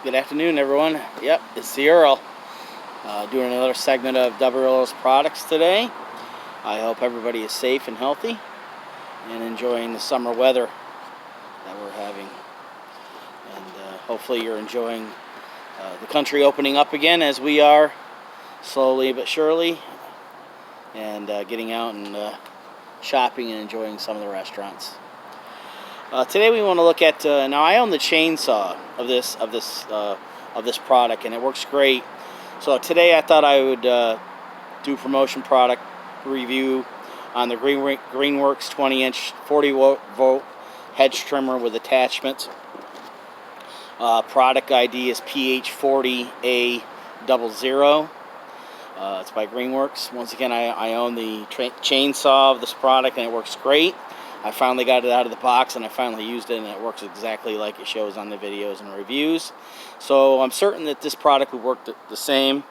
Good afternoon, everyone. Yep, it's the Earl. Doing another segment of Earl's products today. I hope everybody is safe and healthy and enjoying the summer weather that we're having. And hopefully you're enjoying the country opening up again as we are, slowly but surely, and getting out and shopping and enjoying some of the restaurants. Today we want to look at. Now I own the chainsaw of this product, and it works great. So today I thought I would do promotion product review on the Greenworks 20-inch 40-volt hedge trimmer with attachment. Product ID is PH40B210. It's by Greenworks. Once again, I own the chainsaw of this product, and it works great. I finally got it out of the box, and I finally used it, and it works exactly like it shows on the videos and reviews. So I'm certain that this product would work the same.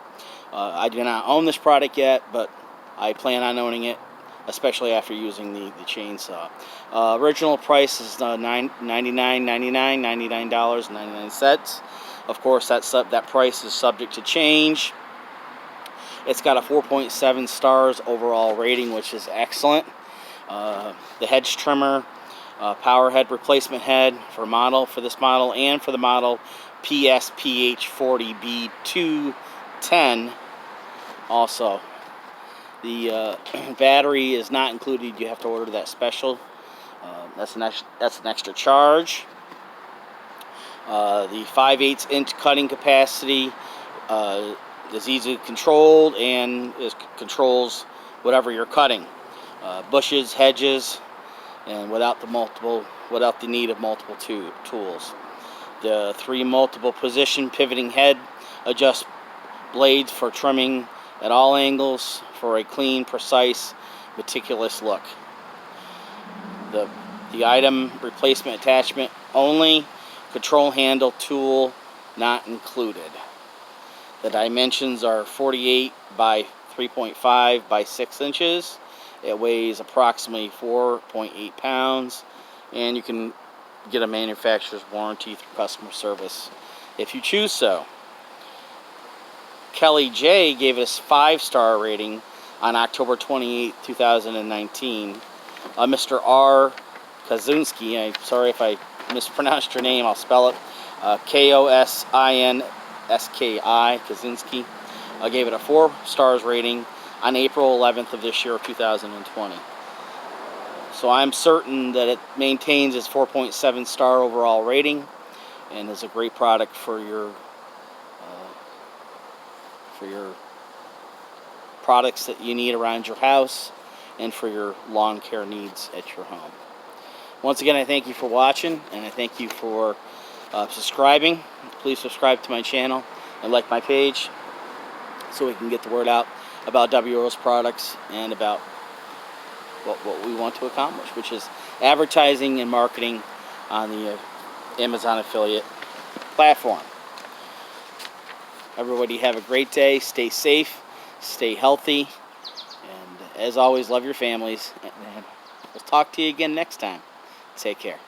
I do not own this product yet, but I plan on owning it, especially after using the chainsaw. Original price is $99.99. Of course, that price is subject to change. It's got a 4.7 stars overall rating, which is excellent. The hedge trimmer, power head replacement head for this model, and for the model PSPH40B210 also. The battery is not included. You have to order that special. That's an extra charge. The 5/8 inch cutting capacity is easily controlled and controls whatever you're cutting. Bushes, hedges, and without the need of multiple tools. The 3 multiple position pivoting head adjusts blades for trimming at all angles for a clean, precise, meticulous look. The item replacement attachment only, control handle tool not included. The dimensions are 48 by 3.5 by 6 inches. It weighs approximately 4.8 pounds, and you can get a manufacturer's warranty through customer service if you choose so. Kelly J gave us 5-star rating on October 28, 2019. Mr. R. Kaczynski, I'm sorry if I mispronounced your name, I'll spell it. Kosinski, Kaczynski, gave it a 4 stars rating on April 11th of this year, 2020. So I'm certain that it maintains its 4.7 star overall rating and is a great product for your products that you need around your house and for your lawn care needs at your home. Once again, I thank you for watching, and I thank you for subscribing. Please subscribe to my channel and like my page so we can get the word out about Earl's products and about what we want to accomplish, which is advertising and marketing on the Amazon affiliate platform. Everybody have a great day. Stay safe, stay healthy, and as always, love your families. And we'll talk to you again next time. Take care.